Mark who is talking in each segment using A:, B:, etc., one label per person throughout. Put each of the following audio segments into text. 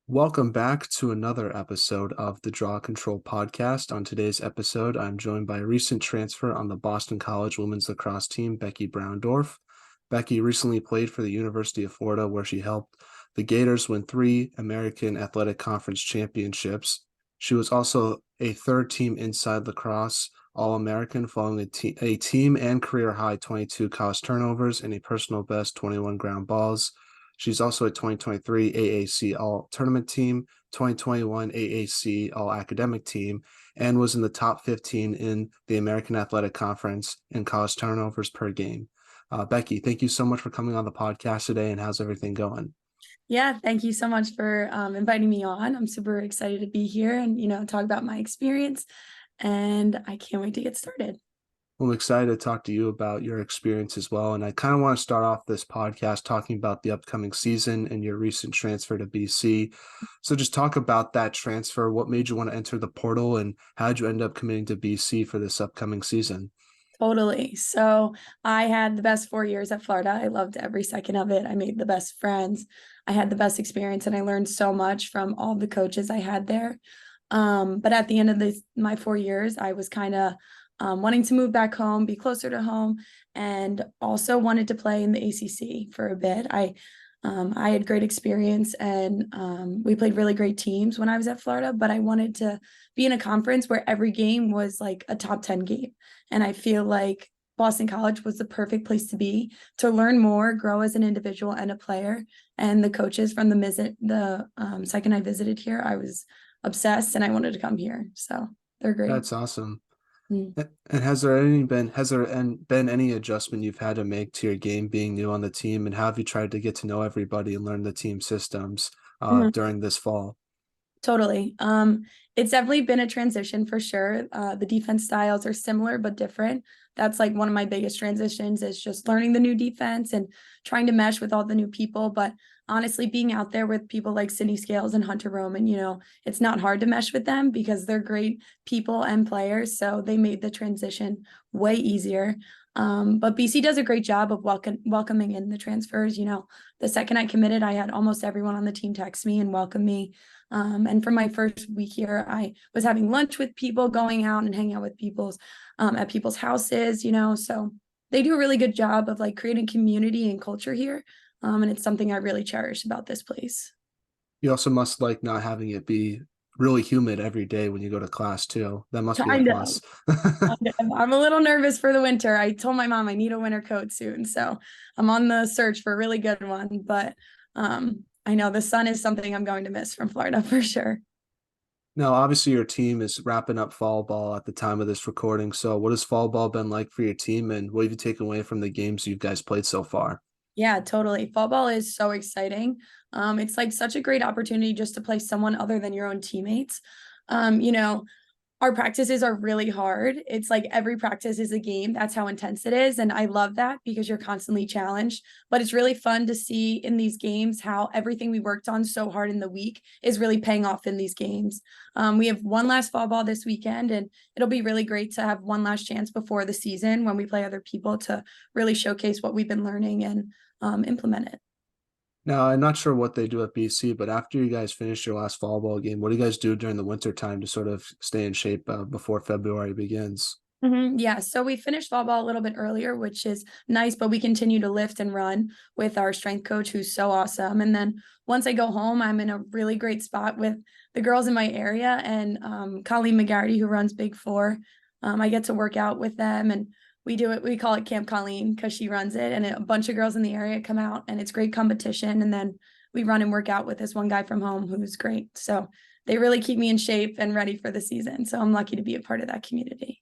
A: Welcome back to another episode of the Draw Control podcast. On today's episode, I'm joined by a recent transfer on the Boston College women's lacrosse team, Becky Browndorf. Becky recently played for the University of Florida, where she helped the Gators win 3 American Athletic Conference championships. She was also a third-team Inside Lacrosse All-American, following a team and career-high 22 college turnovers and a personal best 21 ground balls. She's also a 2023 AAC All-Tournament Team, 2021 AAC All-Academic Team, and was in the top 15 in the American Athletic Conference in college turnovers per game. Becky, thank you so much for coming on the podcast today, and how's everything going?
B: Yeah, thank you so much for inviting me on. I'm super excited to be here and, talk about my experience, and I can't wait to get started.
A: Well, I'm excited to talk to you about your experience as well. And I kind of want to start off this podcast talking about the upcoming season and your recent transfer to BC. So just talk about that transfer. What made you want to enter the portal, and how did you end up committing to BC for this upcoming season?
B: Totally. So I had the best 4 years at Florida. I loved every second of it. I made the best friends. I had the best experience, and I learned so much from all the coaches I had there. But at the end of my 4 years, I was kind of wanting to move back home, be closer to home, and also wanted to play in the ACC for a bit. I had great experience, and we played really great teams when I was at Florida, but I wanted to be in a conference where every game was like a top 10 game. And I feel like Boston College was the perfect place to be, to learn more, grow as an individual and a player. And the coaches from the second I visited here, I was obsessed and I wanted to come here. So they're great.
A: That's awesome.
B: Mm.
A: And has there been any adjustment you've had to make to your game being new on the team, and how have you tried to get to know everybody and learn the team systems
B: Mhm.
A: during this fall?
B: Totally. It's definitely been a transition for sure. The defense styles are similar but different. That's like one of my biggest transitions, is just learning the new defense and trying to mesh with all the new people. But honestly, being out there with people like Sydney Scales and Hunter Roman, it's not hard to mesh with them because they're great people and players. So they made the transition way easier. But BC does a great job of welcoming in the transfers. The second I committed, I had almost everyone on the team text me and welcome me. And for my first week here, I was having lunch with people, going out and hanging out with at people's houses, so they do a really good job of like creating community and culture here. And it's something I really cherish about this place.
A: You also must like not having it be really humid every day when you go to class too. That must be a
B: Kind of.
A: plus.
B: I'm a little nervous for the winter. I told my mom I need a winter coat soon, so I'm on the search for a really good one. But I know the sun is something I'm going to miss from Florida for sure.
A: Now, obviously, your team is wrapping up fall ball at the time of this recording. So, what has fall ball been like for your team, and what have you taken away from the games you guys played so far?
B: Yeah, totally. Fall ball is so exciting. It's like such a great opportunity just to play someone other than your own teammates. Um, you know, our practices are really hard. It's like every practice is a game. That's how intense it is. And I love that because you're constantly challenged. But it's really fun to see in these games how everything we worked on so hard in the week is really paying off in these games. We have one last fall ball this weekend, and it'll be really great to have one last chance before the season when we play other people to really showcase what we've been learning and implement it.
A: Now, I'm not sure what they do at BC, but after you guys finish your last fall ball game, what do you guys do during the winter time to sort of stay in shape before February begins?
B: Yeah, so we finished fall ball a little bit earlier, which is nice, but we continue to lift and run with our strength coach, who's so awesome. And then once I go home, I'm in a really great spot with the girls in my area, and Colleen McGarity, who runs Big Four. I get to work out with them, and we call it Camp Colleen because she runs it, and a bunch of girls in the area come out, and it's great competition. And then we run and work out with this one guy from home who's great. So they really keep me in shape and ready for the season. So I'm lucky to be a part of that community.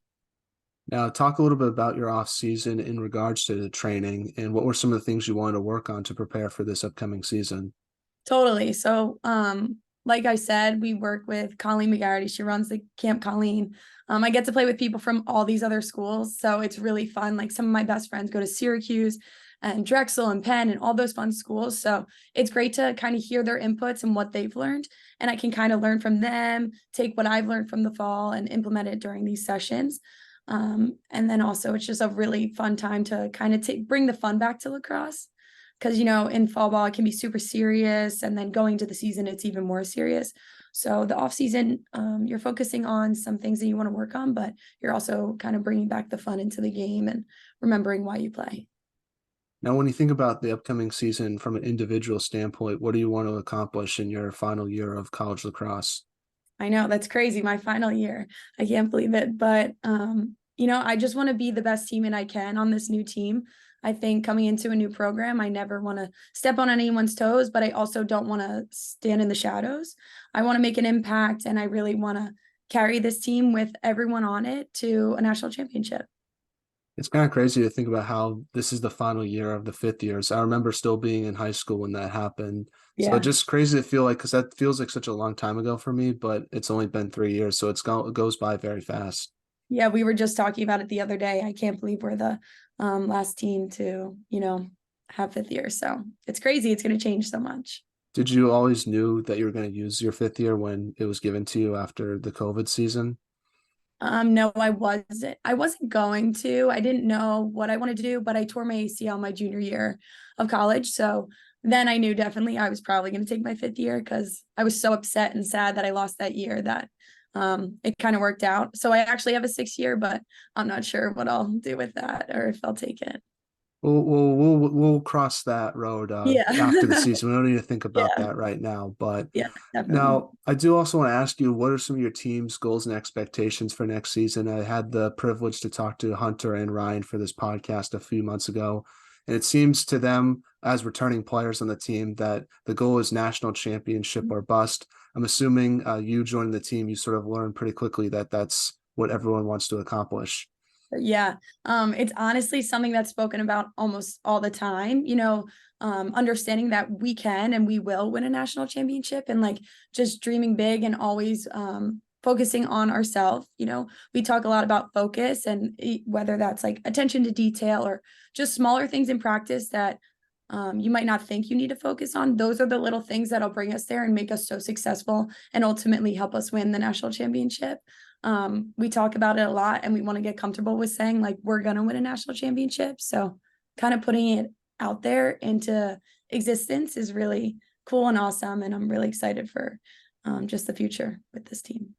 A: Now, talk a little bit about your off season in regards to the training, and what were some of the things you wanted to work on to prepare for this upcoming season?
B: Totally. So, like I said, we work with Colleen McGarity. She runs the Camp Colleen. I get to play with people from all these other schools, so it's really fun. Like some of my best friends go to Syracuse and Drexel and Penn and all those fun schools. So it's great to kind of hear their inputs and what they've learned, and I can kind of learn from them, take what I've learned from the fall, and implement it during these sessions. And then also, it's just a really fun time to kind of bring the fun back to lacrosse, because, in fall ball, it can be super serious. And then going to the season, it's even more serious. So the off season, you're focusing on some things that you want to work on, but you're also kind of bringing back the fun into the game and remembering why you play.
A: Now, when you think about the upcoming season from an individual standpoint, what do you want to accomplish in your final year of college lacrosse?
B: I know that's crazy. My final year. I can't believe it. But I just want to be the best teammate I can on this new team. I think coming into a new program, I never want to step on anyone's toes, but I also don't want to stand in the shadows. I want to make an impact, and I really want to carry this team with everyone on it to a national championship.
A: It's kind of crazy to think about how this is the final year of the fifth years. I remember still being in high school when that happened. So it's
B: Yeah.
A: just crazy to feel like, because that feels like such a long time ago for me, but it's only been 3 years. So it goes by very fast.
B: Yeah, we were just talking about it the other day. I can't believe we're the last team to, have fifth year. So it's crazy. It's going to change so much.
A: Did you always knew that you were going to use your fifth year when it was given to you after the COVID season?
B: No, I wasn't. I wasn't going to. I didn't know what I wanted to do, but I tore my ACL my junior year of college. So then I knew definitely I was probably going to take my fifth year because I was so upset and sad that I lost that year that it kind of worked out. So I actually have a 6 year, but I'm not sure what I'll do with that or if I'll take it.
A: We'll cross that road
B: Yeah.
A: after the season. We don't need to think about
B: Yeah.
A: that right now. But
B: Yeah, definitely.
A: now I do also want to ask you, what are some of your team's goals and expectations for next season? I had the privilege to talk to Hunter and Ryan for this podcast a few months ago, and it seems to them as returning players on the team that the goal is national championship or bust. I'm assuming you joining the team, you sort of learned pretty quickly that that's what everyone wants to accomplish.
B: Yeah. It's honestly something that's spoken about almost all the time, understanding that we can and we will win a national championship and like just dreaming big and always focusing on ourselves. We talk a lot about focus and whether that's like attention to detail or just smaller things in practice that you might not think you need to focus on. Those are the little things that'll bring us there and make us so successful and ultimately help us win the national championship. We talk about it a lot and we want to get comfortable with saying like we're going to win a national championship. So kind of putting it out there into existence is really cool and awesome. And I'm really excited for just the future with this team.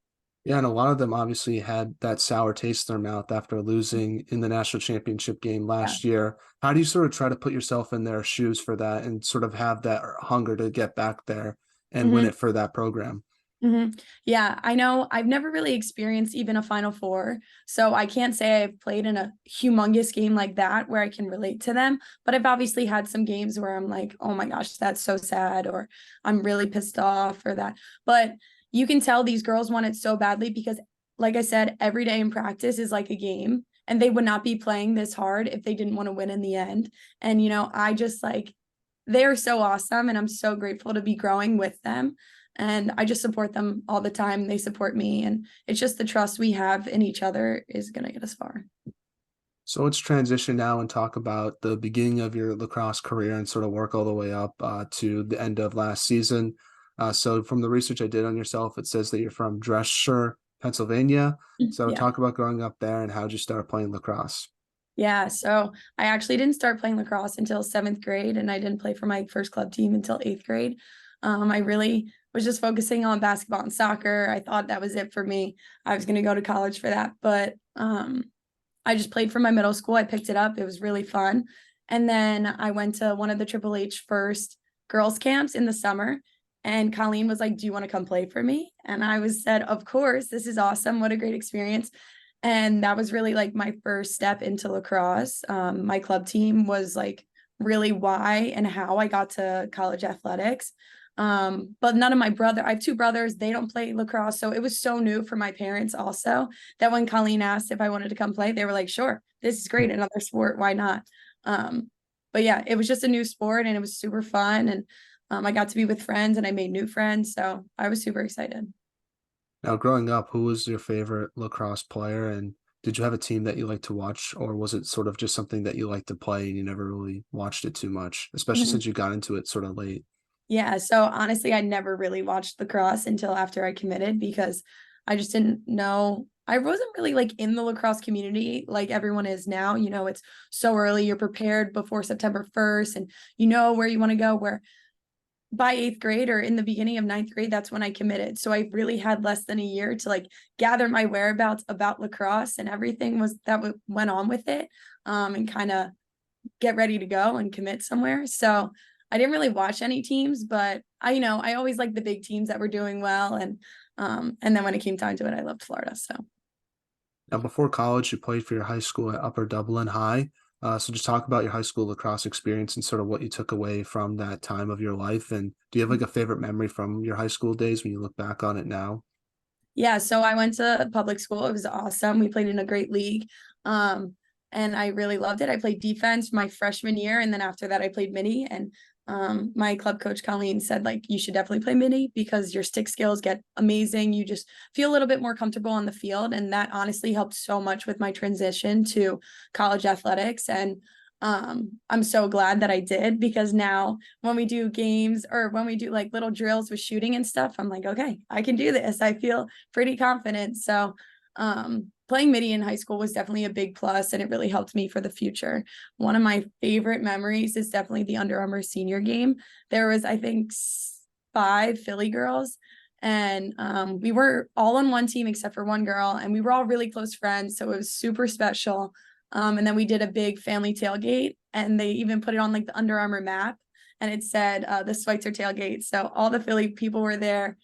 A: Yeah, and a lot of them obviously had that sour taste in their mouth after losing in the national championship game
B: Yeah.
A: last year. How do you sort of try to put yourself in their shoes for that and sort of have that hunger to get back there and win
B: Mm-hmm.
A: it for that program?
B: Mm-hmm. Yeah, I know I've never really experienced even a Final Four, so I can't say I've played in a humongous game like that where I can relate to them, but I've obviously had some games where I'm like, oh my gosh, that's so sad, or I'm really pissed off or that. But you can tell these girls want it so badly because, like I said, every day in practice is like a game, and they would not be playing this hard if they didn't want to win in the end. And, I just like, they are so awesome, and I'm so grateful to be growing with them. And I just support them all the time. They support me. And it's just the trust we have in each other is going to get us far.
A: So let's transition now and talk about the beginning of your lacrosse career and sort of work all the way up to the end of last season. So from the research I did on yourself, it says that you're from Dresser, Pennsylvania. So
B: Yeah.
A: talk about growing up there and how did you start playing lacrosse?
B: Yeah. So I actually didn't start playing lacrosse until seventh grade, and I didn't play for my first club team until eighth grade. I really was just focusing on basketball and soccer. I thought that was it for me. I was going to go to college for that, but I just played for my middle school. I picked it up. It was really fun. And then I went to one of the Triple H first girls camps in the summer. And Colleen was like, do you want to come play for me? And I was said, of course, this is awesome. What a great experience. And that was really like my first step into lacrosse. My club team was like really why and how I got to college athletics. But none of I have two brothers, they don't play lacrosse. So it was so new for my parents also that when Colleen asked if I wanted to come play, they were like, sure, this is great. Another sport. Why not? Um, but yeah, it was just a new sport and it was super fun. And I got to be with friends and I made new friends. So I was super excited.
A: Now, growing up, who was your favorite lacrosse player, and did you have a team that you like to watch, or was it sort of just something that you like to play and you never really watched it too much, especially
B: Mhm.
A: since you got into it sort of late?
B: Yeah, so honestly, I never really watched lacrosse until after I committed because I just didn't know I wasn't really like in the lacrosse community like everyone is now. It's so early, you're prepared before September 1st and you know where you want to go. Where by 8th grade or in the beginning of 9th grade, that's when I committed. So I really had less than a year to like gather my whereabouts about lacrosse and everything went on with it, and kind of get ready to go and commit somewhere. So I didn't really watch any teams, but I always liked the big teams that were doing well. And then when it came time to it, I loved Florida. So
A: Now, before college, you played for your high school at Upper Dublin High. So just talk about your high school lacrosse experience and sort of what you took away from that time of your life. And do you have like a favorite memory from your high school days when you look back on it now?
B: yeah, so I went to public school. It was awesome. We played in a great league. And I really loved it. I played defense my freshman year, and then after that I played midi. And my club coach Colleen said, like, you should definitely play midi because your stick skills get amazing. You just feel a little bit more comfortable on the field. And that honestly helped so much with my transition to college athletics. And I'm so glad that I did, because now when we do games or when we do like little drills with shooting and stuff, I'm like, okay, I can do this. I feel pretty confident. So playing midi in high school was definitely a big plus, and it really helped me for the future. One of my favorite memories is definitely the Under Armour senior game. There was, I think, 5 Philly girls, and we were all on one team except for one girl, and we were all really close friends. So it was super special. And then we did a big family tailgate, and they even put it on like the Under Armour map, and it said the Schweitzer tailgate. So all the Philly people were there,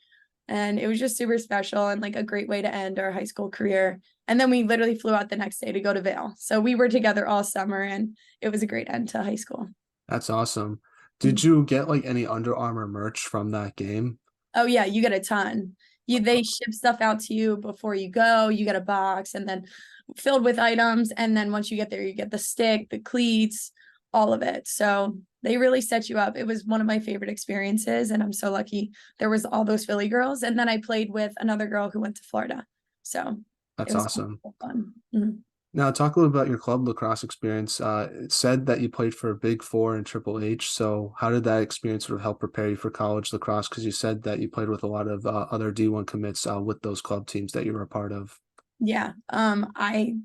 B: and it was just super special and like a great way to end our high school career. And then we literally flew out the next day to go to Vail. So we were together all summer, and it was a great end to high school.
A: That's awesome. Did you get like any Under Armour merch from that game?
B: Oh yeah, you get a ton. They ship stuff out to you before you go. You get a box and then filled with items. And then once you get there, you get the stick, the cleats, all of it. So they really set you up. It was one of my favorite experiences. And I'm so lucky there was all those Philly girls. And then I played with another girl who went to Florida. So it
A: That's
B: was
A: awesome.
B: fun. Mhm.
A: Now, talk a little about your club lacrosse experience. It said that you played for Big Four and Triple H. So, how did that experience sort of help prepare you for college lacrosse? Because you said that you played with a lot of other D1 commits with those club teams that you were a part of.
B: Yeah. I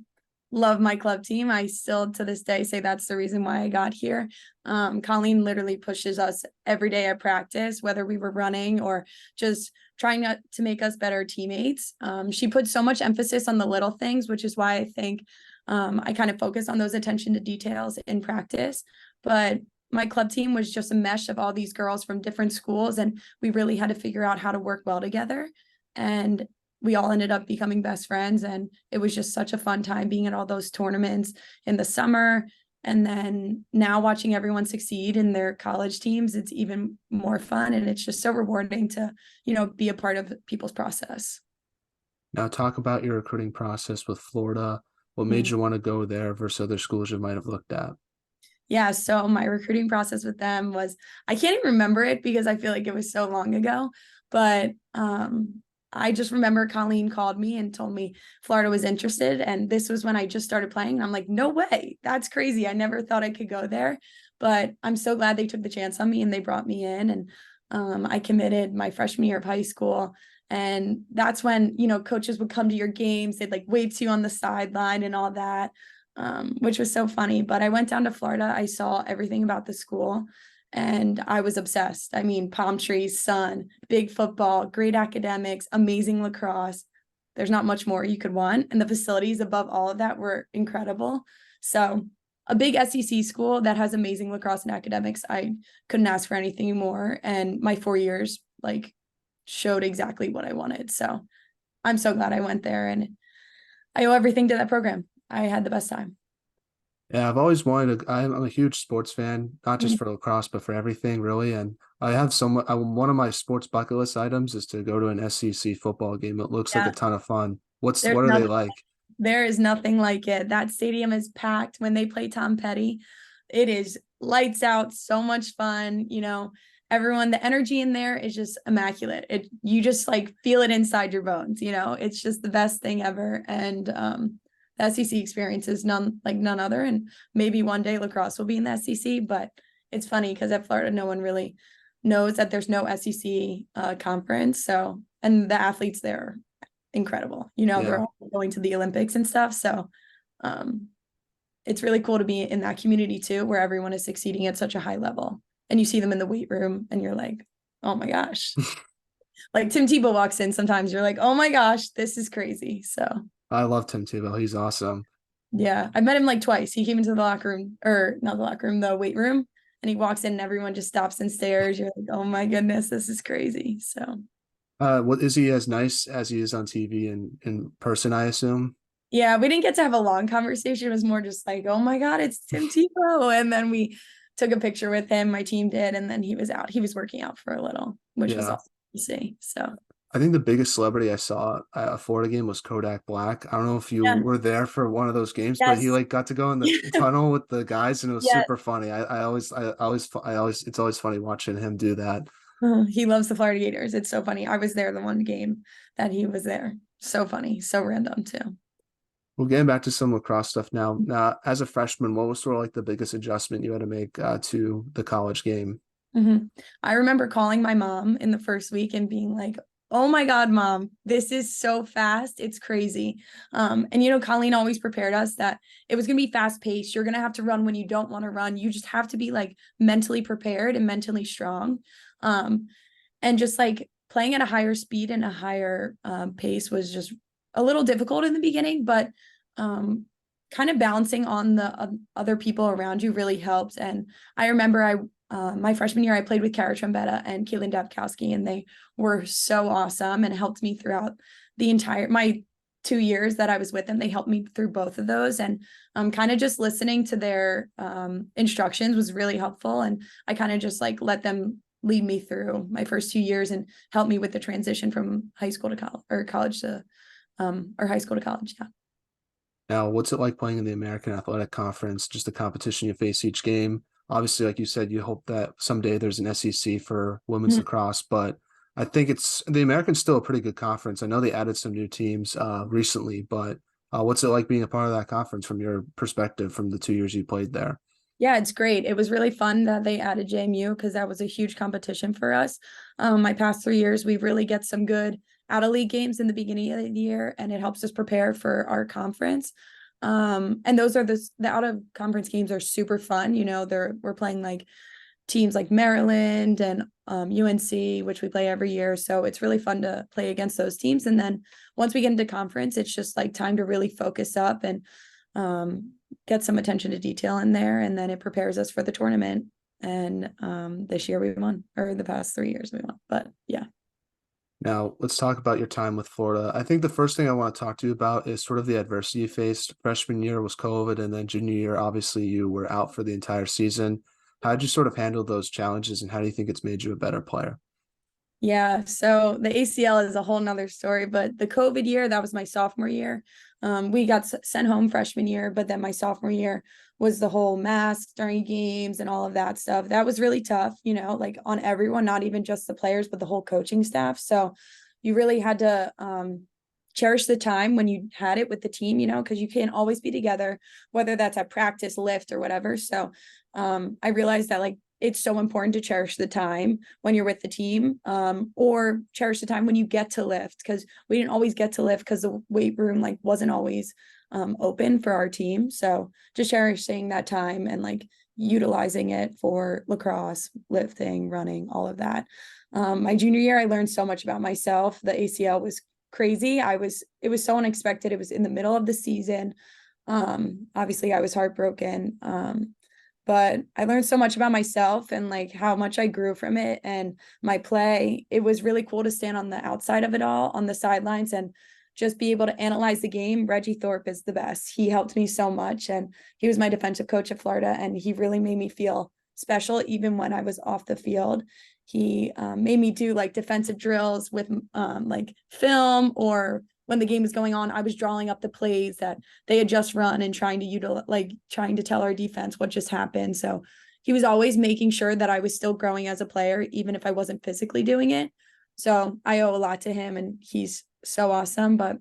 B: love my club team. I still to this day say that's the reason why I got here. Colleen literally pushes us every day at practice, whether we were running or just trying to make us better teammates. She put so much emphasis on the little things, which is why I think I kind of focus on those attention to details in practice. But my club team was just a mesh of all these girls from different schools, and we really had to figure out how to work well together. And we all ended up becoming best friends, and it was just such a fun time being at all those tournaments in the summer. And then now watching everyone succeed in their college teams, it's even more fun, and it's just so rewarding to be a part of people's process.
A: Now, talk about your recruiting process with Florida. What made you want to go there versus other schools you might have looked at?
B: Yeah, so my recruiting process with them was, I can't even remember it because I feel like it was so long ago, but I just remember Colleen called me and told me Florida was interested. And this was when I just started playing. And I'm like, no way. That's crazy. I never thought I could go there. But I'm so glad they took the chance on me and they brought me in. And I committed my freshman year of high school. And that's when, coaches would come to your games. They'd like wave to you on the sideline and all that, which was so funny. But I went down to Florida. I saw everything about the school, and I was obsessed. I mean, palm trees, sun, big football, great academics, amazing lacrosse. There's not much more you could want. And the facilities above all of that were incredible. So a big SEC school that has amazing lacrosse and academics, I couldn't ask for anything more. And my 4 years like showed exactly what I wanted. So I'm so glad I went there, and I owe everything to that program. I had the best time.
A: Yeah, I've always wanted to. I'm a huge sports fan, not just for lacrosse, but for everything really. And I have one of my sports bucket list items is to go to an SEC football game. It looks like a
B: Yeah,
A: ton of fun. What
B: there's
A: are they
B: nothing.
A: like?
B: There is nothing like it. That stadium is packed when they play Tom Petty. It is lights out, so much fun. Everyone, the energy in there is just immaculate. You just like feel it inside your bones. It's just the best thing ever. And the SEC experience is none other. And maybe one day lacrosse will be in the SEC, but it's funny because at Florida, no one really knows that there's no SEC conference. So, and the athletes there are incredible. You know, they're
A: Yeah.
B: all going to the Olympics and stuff. So it's really cool to be in that community too, where everyone is succeeding at such a high level. And you see them in the weight room and you're like, oh my gosh. Like Tim Tebow walks in, sometimes you're like, oh my gosh, this is crazy. So
A: I love Tim Tebow. He's awesome.
B: yeah, I met him like twice. He came into the locker room, or not the locker room, the weight room, and he walks in and everyone just stops and stares. You're like, oh my goodness, this is crazy. So
A: What is he as nice as he is on TV and in person, I assume?
B: yeah, we didn't get to have a long conversation. It was more just like, oh my God, it's Tim Tebow. And then we took a picture with him. My team did, and then he was out. He was working out for a little, which was
A: Yeah.
B: awesome to see. So
A: I think the biggest celebrity I saw at a Florida game was Kodak Black. I don't know if you
B: yeah,
A: were there for one of those games, but he
B: yes,
A: like got to go in the tunnel with the guys, and it was
B: yes.
A: super funny. It's always funny watching him do that.
B: Oh, he loves the Florida Gators. It's so funny. I was there the one game that he was there. So funny, so random too.
A: Well, getting back to some lacrosse stuff now. Now, as a freshman, what was sort of like the biggest adjustment you had to make to the college game?
B: I remember calling my mom in the first week and being like, oh my God, mom, this is so fast. It's crazy. And you know, Colleen always prepared us that it was going to be fast paced. You're going to have to run when you don't want to run. You just have to be like mentally prepared and mentally strong. Um, and just like playing at a higher speed and a higher pace was just a little difficult in the beginning, but kind of balancing on the other people around you really helped. And I remember my freshman year, I played with Kara Trombetta and Keelan Dabkowski, and they were so awesome and helped me throughout my 2 years that I was with them. They helped me through both of those, and kind of just listening to their instructions was really helpful. And I kind of just like let them lead me through my first 2 years and help me with the transition from high school to college, or college to or high school to college. Yeah.
A: Now, what's it like playing in the American Athletic Conference? Just the competition you face each game. Obviously, like you said, you hope that someday there's an SEC for women's lacrosse, but I think it's the American's still a pretty good conference. I know they added some new teams recently, but what's it like being a part of that conference from your perspective from the 2 years you played there?
B: Yeah, it's great. It was really fun that they added JMU because that was a huge competition for us. My past 3 years, we really get some good out of league games in the beginning of the year, and it helps us prepare for our conference. And those are the out of conference games are super fun. You know, we're playing like teams like Maryland and UNC, which we play every year. So it's really fun to play against those teams. And then once we get into conference, it's just like time to really focus up and get some attention to detail in there, and then it prepares us for the tournament. And this year we won, or the past 3 years we won. But yeah.
A: Now, let's talk about your time with Florida. I think the first thing I want to talk to you about is sort of the adversity you faced. Freshman year was COVID, and then junior year, obviously, you were out for the entire season. How did you sort of handle those challenges, and how do you think it's made you a better player?
B: Yeah, so the ACL is a whole nother story, but the COVID year, that was my sophomore year. We got sent home freshman year, but then my sophomore year was the whole mask during games and all of that stuff. That was really tough, you know, like on everyone, not even just the players, but the whole coaching staff. So you really had to cherish the time when you had it with the team, you know, because you can't always be together, whether that's at practice, lift, or whatever. So I realized that like it's so important to cherish the time when you're with the team, or cherish the time when you get to lift, because we didn't always get to lift because the weight room like wasn't always open for our team. So just cherishing that time and like utilizing it for lacrosse, lifting, running, all of that. My junior year, I learned so much about myself. The ACL was crazy. It was so unexpected. It was in the middle of the season. Obviously I was heartbroken. But I learned so much about myself and like how much I grew from it and my play. It was really cool to stand on the outside of it all, on the sidelines, and just be able to analyze the game. Reggie Thorpe is the best. He helped me so much, and he was my defensive coach at Florida, and he really made me feel special even when I was off the field. He made me do like defensive drills with like film, or when the game was going on, I was drawing up the plays that they had just run and trying to tell our defense what just happened. So he was always making sure that I was still growing as a player, even if I wasn't physically doing it. So I owe a lot to him, and he's so awesome. But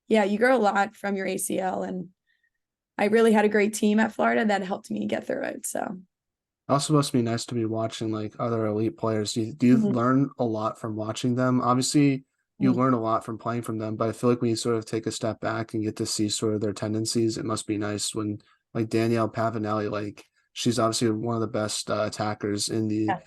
B: yeah, you grow a lot from your ACL, and I really had a great team at Florida that helped me get through it. So
A: Also must be nice to be watching like other elite players. Do you
B: Mhm.
A: learn a lot from watching them? Obviously, you learn a lot from playing from them. But I feel like when you sort of take a step back and get to see sort of their tendencies, it must be nice when like Danielle Pavanelli, like she's obviously one of the best attackers in the
B: Yeah.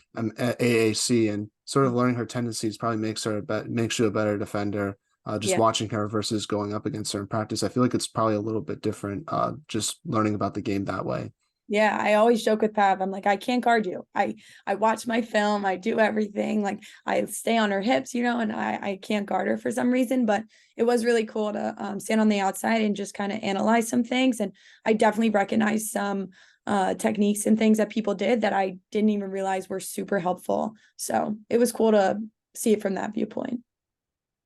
A: AAC, and sort of learning her tendencies probably makes you a better defender. Just
B: Yeah.
A: watching her versus going up against her in practice, I feel like it's probably a little bit different. Just learning about the game that way.
B: Yeah, I always joke with Pav. I'm like, I can't guard you. I watch my film, I do everything. Like I stay on her hips, and I can't guard her for some reason. But it was really cool to stand on the outside and just kind of analyze some things. And I definitely recognized some techniques and things that people did that I didn't even realize were super helpful. So it was cool to see it from that viewpoint.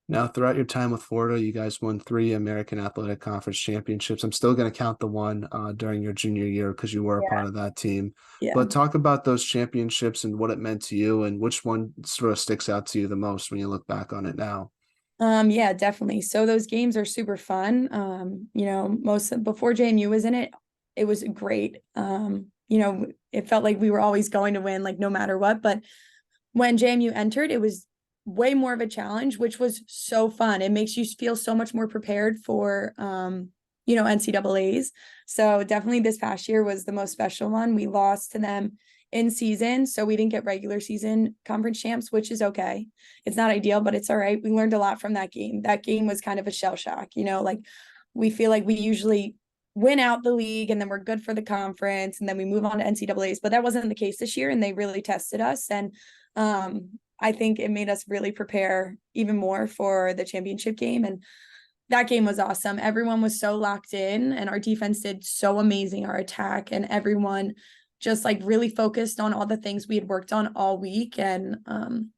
A: Now, throughout your time with Florida, you guys won 3 American Athletic Conference championships. I'm still going to count the one during your junior year because you were a
B: Yeah.
A: part of that team.
B: Yeah.
A: But talk about those championships and what it meant to you, and which one sort of sticks out to you the most when you look back on it now.
B: Yeah, definitely. So those games are super fun. Before JMU was in it, it was great. It felt like we were always going to win, like no matter what. But when JMU entered, it was way more of a challenge, which was so fun. It makes you feel so much more prepared for NCAAs. So definitely this past year was the most special one. We lost to them in season, so we didn't get regular season conference champs, which is okay. It's not ideal, but it's all right. We learned a lot from that game. That game was kind of a shell shock, like we feel like we usually win out the league and then we're good for the conference and then we move on to NCAAs, but that wasn't the case this year and they really tested us. And I think it made us really prepare even more for the championship game. And that game was awesome. Everyone was so locked in and our defense did so amazing, our attack, and everyone just like really focused on all the things we had worked on all week. And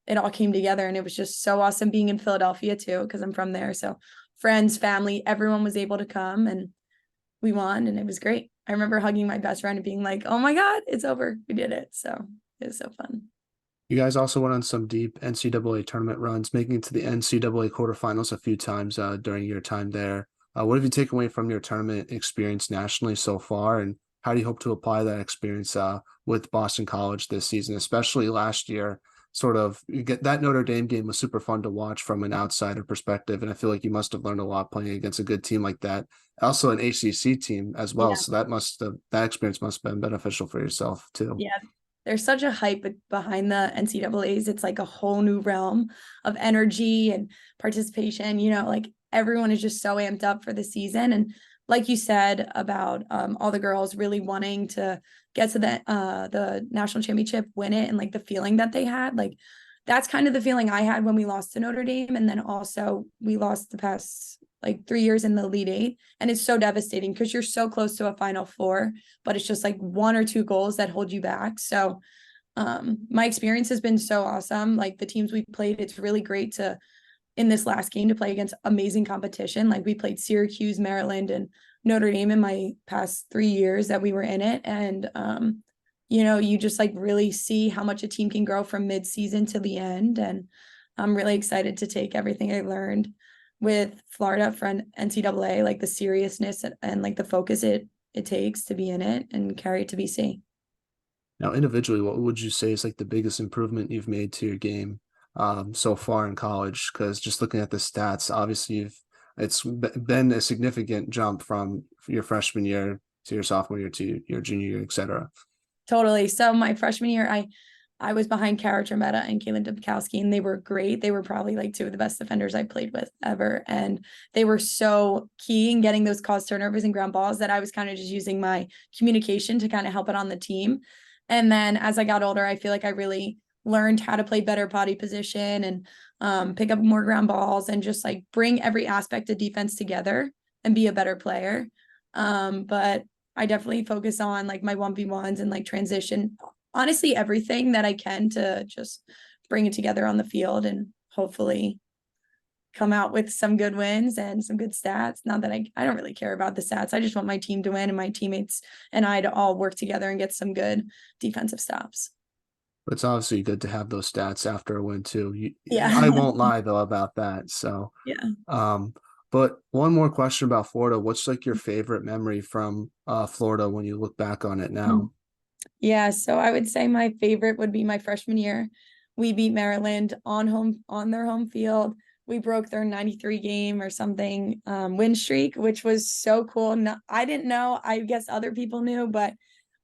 B: it all came together and it was just so awesome being in Philadelphia too, because I'm from there. So friends, family, everyone was able to come and we won and it was great. I remember hugging my best friend and being like, oh my God, it's over. We did it. So it was so fun.
A: You guys also went on some deep NCAA tournament runs, making it to the NCAA quarterfinals a few times during your time there. What have you taken away from your tournament experience nationally so far, and how do you hope to apply that experience with Boston College this season, especially last year? Sort of, you get that Notre Dame game was super fun to watch from an outsider perspective, and I feel like you must have learned a lot playing against a good team like that. Also, an ACC team as well,
B: Yeah.
A: so that experience must have been beneficial for yourself too.
B: Yeah. There's such a hype behind the NCAAs. It's like a whole new realm of energy and participation. Like everyone is just so amped up for the season. And like you said about all the girls really wanting to get to the national championship, win it, and like the feeling that they had, like that's kind of the feeling I had when we lost to Notre Dame. And then also we lost the past like 3 years in the Elite Eight. And it's so devastating because you're so close to a Final Four, but it's just like 1 or 2 goals that hold you back. So my experience has been so awesome. Like the teams we played, it's really great to in this last game to play against amazing competition. Like we played Syracuse, Maryland, and Notre Dame in my past 3 years that we were in it. And you just like really see how much a team can grow from mid-season to the end. And I'm really excited to take everything I learned with Florida for NCAA, like the seriousness and like the focus it takes to be in it and carry it to BC.
A: Now, individually, what would you say is like the biggest improvement you've made to your game so far in college? Because just looking at the stats, obviously it's been a significant jump from your freshman year to your sophomore year to your junior year, et cetera.
B: Totally. So my freshman year, I was behind Kara Tremetta and Caitlin Dubkowski, and they were great. They were probably like 2 of the best defenders I played with ever. And they were so key in getting those caused turnovers and ground balls that I was kind of just using my communication to kind of help it on the team. And then as I got older, I feel like I really learned how to play better body position and pick up more ground balls and just like bring every aspect of defense together and be a better player. But I definitely focus on like my 1v1s and like transition, honestly, everything that I can to just bring it together on the field and hopefully come out with some good wins and some good stats. Not that I don't really care about the stats. I just want my team to win and my teammates and I to all work together and get some good defensive stops.
A: But it's obviously good to have those stats after a win too. I
B: Yeah.
A: won't lie though about that. So,
B: Yeah.
A: um, but one more question about Florida. What's like your favorite memory from Florida when you look back on it now?
B: Yeah, so I would say my favorite would be my freshman year. We beat Maryland on their home field. we broke their 93 game or something win streak, which was so cool. No, I didn't know. I guess other people knew, but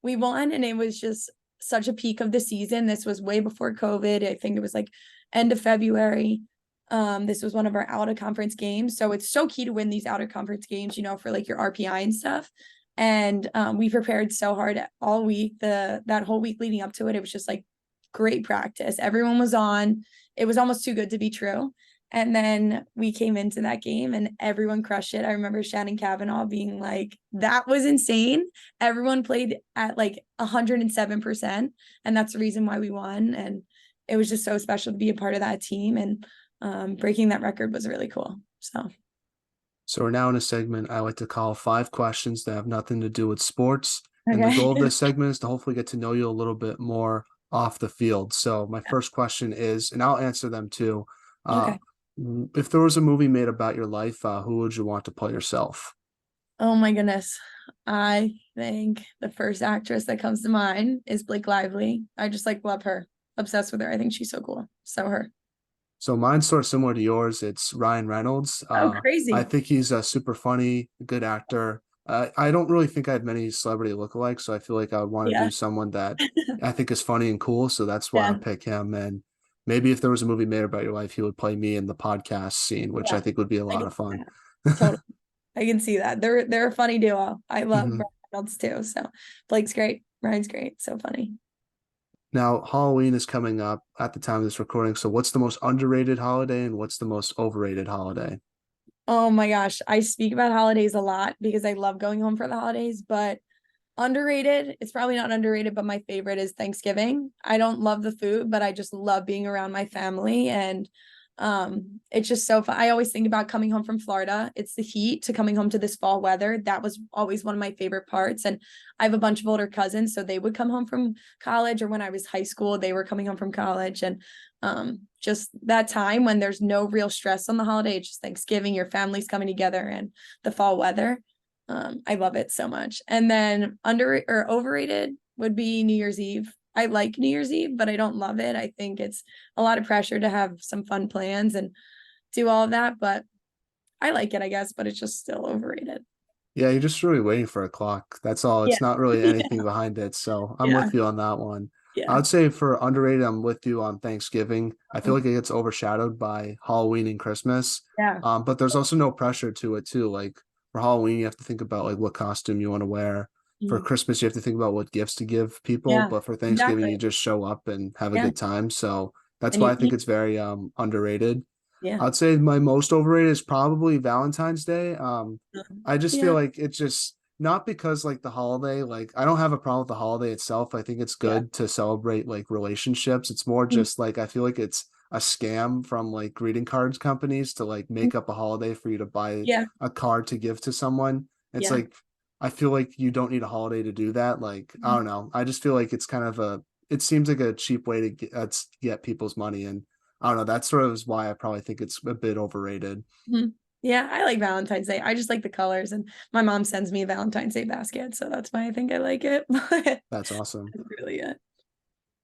B: we won, and it was just such a peak of the season. This was way before COVID. I think it was like end of February. This was one of our out of conference games. So it's so key to win these out of conference games, for like your RPI and stuff. And we prepared so hard all week. That whole week leading up to it, it was just like great practice. Everyone was on. It was almost too good to be true. And then we came into that game and everyone crushed it. I remember Shannon Kavanaugh being like, that was insane. Everyone played at like 107%. And that's the reason why we won. And it was just so special to be a part of that team. And breaking that record was really cool.
A: So we're now in a segment I like to call 5 questions that have nothing to do with sports. And the
B: Okay.
A: goal of this segment is to hopefully get to know you a little bit more off the field. So my first question is, and I'll answer them too.
B: Okay.
A: If there was a movie made about your life, who would you want to play yourself?
B: Oh my goodness. I think the first actress that comes to mind is Blake Lively. I just like love her. Obsessed with her. I think she's so cool. So her.
A: So mine's sort of similar to yours. It's Ryan Reynolds.
B: Oh,
A: I
B: crazy.
A: think he's a super funny, good actor. I don't really think I have many celebrity lookalikes, so I feel like I would want to
B: Yeah.
A: do someone that I think is funny and cool. So that's why
B: Yeah.
A: I'll pick him. And maybe if there was a movie made about your life, he would play me in the podcast scene, which I
B: Yeah.
A: think would be a
B: I
A: lot
B: can
A: of
B: see
A: fun.
B: that. Totally. I can see that. They're a funny duo. I love
A: Mhm.
B: Ryan Reynolds too. So Blake's great. Ryan's great. So funny.
A: Now, Halloween is coming up at the time of this recording. So what's the most underrated holiday and what's the most overrated holiday?
B: Oh my gosh. I speak about holidays a lot because I love going home for the holidays, but underrated, it's probably not underrated, but my favorite is Thanksgiving. I don't love the food, but I just love being around my family. And it's just so fun. I always think about coming home from Florida. It's the heat to coming home to this fall weather. That was always one of my favorite parts. And I have a bunch of older cousins, so they would come home from college, or when I was high school, they were coming home from college. And just that time when there's no real stress on the holiday, it's just Thanksgiving, your family's coming together, and the fall weather. I love it so much. And then under or overrated would be New Year's Eve. I like New Year's Eve, but I don't love it. I think it's a lot of pressure to have some fun plans and do all of that, but I like it, I guess, but it's just still overrated.
A: Yeah, you're just really waiting for a clock. That's all.
B: Yeah.
A: It's not really
B: Yeah.
A: anything behind it. So I'm
B: Yeah.
A: with you on that one. I
B: Yeah.
A: would say for underrated, I'm with you on Thanksgiving. I feel
B: Mm.
A: like it gets overshadowed by Halloween and Christmas.
B: Yeah.
A: But there's also no pressure to it too. Like for Halloween, you have to think about like what costume you want to wear. For
B: Mm.
A: Christmas, you have to think about what gifts to give people.
B: Yeah.
A: But for Thanksgiving,
B: Exactly.
A: you just show up and have a
B: Yeah.
A: good time. So that's
B: And
A: why
B: you
A: I think
B: eat.
A: it's very underrated.
B: Yeah.
A: I'd say my most overrated is probably Valentine's Day. I just feel
B: Yeah.
A: like it's just not because like the holiday, like I don't have a problem with the holiday itself. I think it's
B: Yeah.
A: good to celebrate like relationships. It's more
B: Mm.
A: just like I feel like it's a scam from like greeting cards companies to like make up a holiday for you to buy
B: Yeah.
A: a card to give to someone. It's
B: Yeah.
A: like I feel like you don't need a holiday to do that. Like I
B: Mhm.
A: don't know. I just feel like it's kind of it seems like a cheap way to get people's money, and I don't know. That sort of is why I probably think it's a bit overrated.
B: Mhm. Yeah, I like Valentine's Day. I just like the colors, and my mom sends me a Valentine's Day basket, so that's why I think I like it. But
A: That's awesome.
B: that's really it.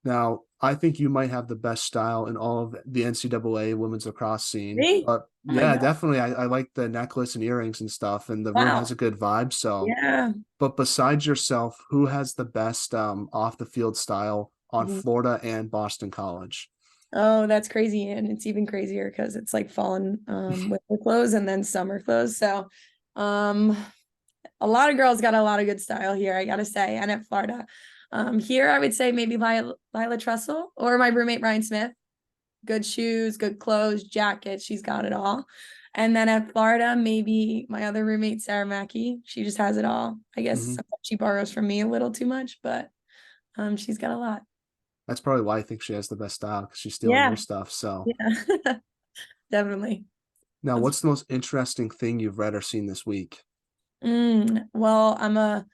A: Now, I think you might have the best style in all of the NCAA women's lacrosse scene.
B: Me?
A: But
B: Oh my
A: yeah,
B: God.
A: definitely. I like the necklace and earrings and stuff, and the room
B: Wow.
A: has a good vibe. So,
B: Yeah.
A: but besides yourself, who has the best off the field style on
B: Mhm.
A: Florida and Boston College?
B: Oh, that's crazy. And it's even crazier because it's like fallen winter clothes and then summer clothes. So um a lot of girls got a lot of good style here, I gotta say, and at Florida. Here I would say maybe Lila Trussell or my roommate Ryan Smith. Good shoes, good clothes, jackets. She's got it all. And then at Florida, maybe my other roommate, Sarah Mackey. She just has it all. I guess
A: Mhm.
B: sometimes she borrows from me a little too much, but she's got a lot.
A: That's probably why I think she has the best style because she's stealing your
B: Yeah.
A: stuff. So
B: Yeah. Definitely.
A: now,
B: That's
A: what's the most interesting thing you've read or seen this week?
B: well, I'm a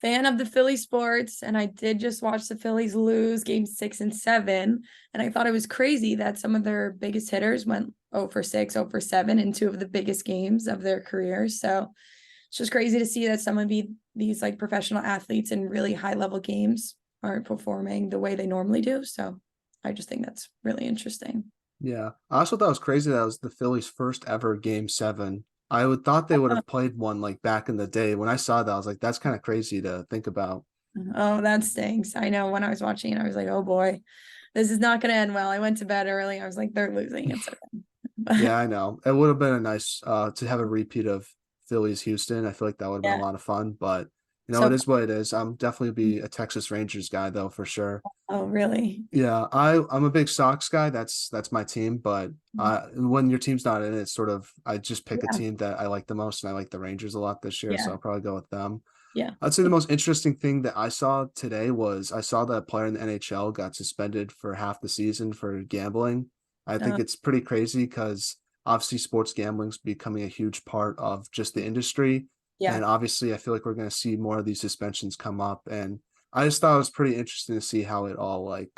B: fan of the Philly sports, and I did just watch the Phillies lose game 6 and 7. And I thought it was crazy that some of their biggest hitters went 0 for 6, 0 for 7 in two of the biggest games of their careers. So it's just crazy to see that some of these like professional athletes in really high level games aren't performing the way they normally do. So I just think that's really interesting.
A: Yeah. I also thought it was crazy that was the Phillies' first ever game 7. I would thought they would have played one like back in the day. When I saw that, I was like, that's kind of crazy to think about.
B: Oh, that stinks. I know when I was watching it, I was like, oh boy, this is not going to end well. I went to bed early. I was like, they're losing. It's okay.
A: Yeah,
B: But
A: I know. It would have been a nice to have a repeat of Phillies Houston. I feel like that would have been a
B: yeah,
A: lot of fun, but it
B: so
A: is what it is. I'm definitely be a Texas Rangers guy though for sure.
B: oh, really?
A: Yeah, I'm a big Sox guy. That's my team, but when your team's not in it, it's sort of I just pick a
B: Yeah,
A: team that I like the most, and I like the Rangers a lot this year, so
B: yeah,
A: I'll probably go with them.
B: yeah.
A: I'd say the most interesting thing that I saw today was I saw that a player in the NHL got suspended for half the season for gambling. I think
B: Um,
A: it's pretty crazy because obviously sports gambling is becoming a huge part of just the industry.
B: yeah,
A: And obviously, I feel like we're going to see more of these suspensions come up. And I just thought it was pretty interesting to see how it all like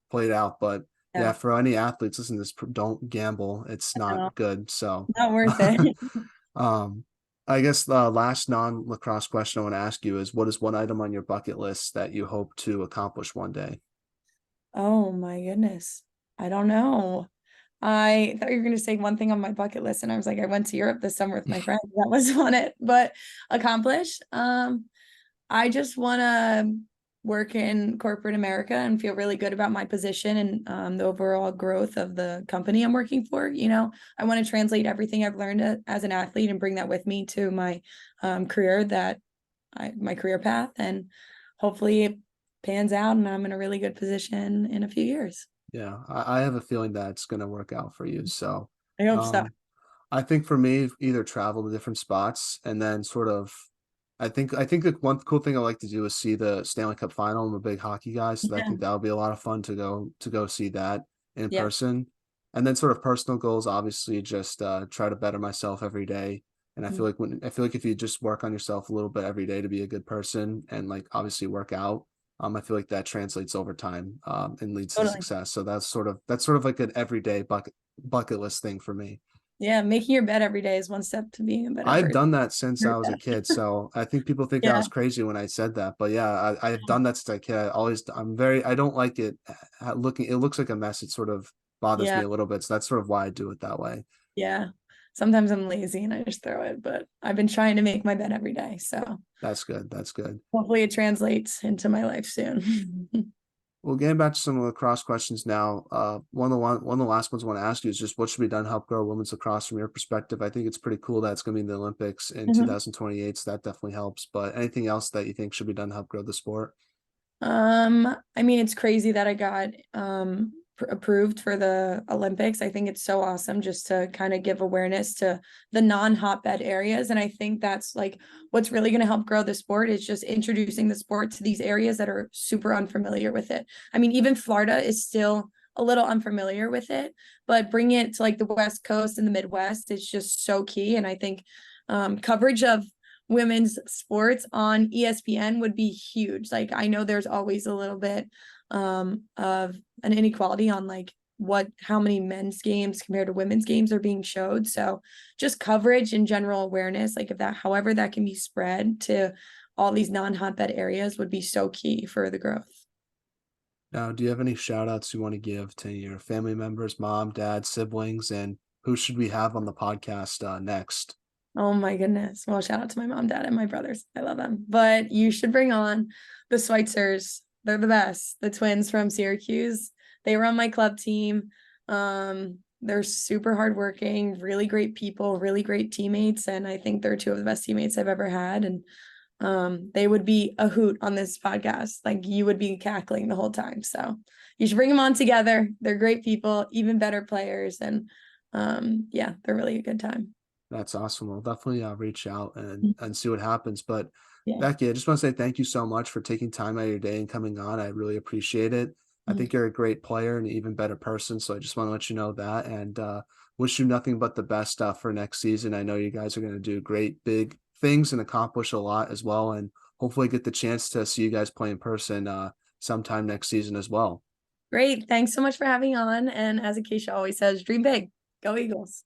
A: played out. But yeah,
B: yeah.
A: for any athletes, listen, this don't gamble. It's
B: No,
A: not good. So,
B: not worth it.
A: um, I guess the last non-lacrosse question I want to ask you is what is one item on your bucket list that you hope to accomplish one day?
B: Oh my goodness. I don't know. I thought you were going to say one thing on my bucket list, and I was like, I went to Europe this summer with my friends. That was on it, but accomplish. I just want to work in corporate America and feel really good about my position and the overall growth of the company I'm working for. I want to translate everything I've learned as an athlete and bring that with me to my career my career path, and hopefully it pans out and I'm in a really good position in a few years.
A: Yeah, I have a feeling that it's going to work out for you. So,
B: I hope so.
A: um, I think for me, either travel to different spots and then sort of I think the one cool thing I like to do is see the Stanley Cup final. I'm a big hockey guy, so I
B: Yeah.
A: think that would be a lot of fun to go see that in
B: Yeah.
A: person. And then sort of personal goals, obviously just try to better myself every day. And
B: Mm.
A: I feel like if you just work on yourself a little bit every day to be a good person and like obviously work out, I feel like that translates over time and leads to
B: Totally.
A: success. So that's sort of like an everyday bucket list thing for me.
B: Yeah. Making your bed every day is one step to being a better
A: I've
B: person.
A: done that since I
B: Your
A: was a
B: bed.
A: kid, so I think people think I
B: Yeah.
A: was crazy when I said that, but yeah, I've done that since a kid. I don't like it looking. It looks like a mess. It sort of bothers
B: Yeah.
A: me a little bit, so that's sort of why I do it that way.
B: Yeah. Sometimes I'm lazy and I just throw it, but I've been trying to make my bed every day. So
A: That's good. That's good.
B: hopefully it translates into my life soon.
A: Well, getting back to some of the lacrosse questions now, one of the last ones I want to ask you is just what should be done to help grow women's lacrosse from your perspective? I think it's pretty cool that it's going to be in the Olympics in
B: Mhm.
A: 2028, so that definitely helps. But anything else that you think should be done to help grow the sport?
B: I mean, it's crazy that I got approved for the Olympics. I think it's so awesome just to kind of give awareness to the non-hotbed areas. And I think that's like what's really going to help grow the sport is just introducing the sport to these areas that are super unfamiliar with it. I mean, even Florida is still a little unfamiliar with it, but bringing it to like the West Coast and the Midwest is just so key. And I think coverage of women's sports on ESPN would be huge. Like I know there's always a little bit of an inequality on like how many men's games compared to women's games are being showed. So just coverage and general awareness, like if that however that can be spread to all these non-hotbed areas would be so key for the growth.
A: Now, do you have any shout outs you want to give to your family members, mom, dad, siblings, and who should we have on the podcast next?
B: Oh my goodness. Well, shout out to my mom, dad, and my brothers. I love them. But you should bring on the Schweitzers. They're the best. The twins from Syracuse. They were on my club team. They're super hardworking, really great people, really great teammates. And I think they're two of the best teammates I've ever had. And they would be a hoot on this podcast. Like you would be cackling the whole time. So you should bring them on together. They're great people, even better players. And yeah, they're really a good time.
A: That's awesome. We'll definitely reach out and see what happens. But
B: Yeah.
A: Becky, I just want to say thank you so much for taking time out of your day and coming on. I really appreciate it. I
B: Mhm.
A: think you're a great player and an even better person. So I just want to let you know that and wish you nothing but the best for next season. I know you guys are going to do great big things and accomplish a lot as well. And hopefully get the chance to see you guys play in person sometime next season as well.
B: Great. Thanks so much for having on. And as Acacia always says, dream big. Go Eagles.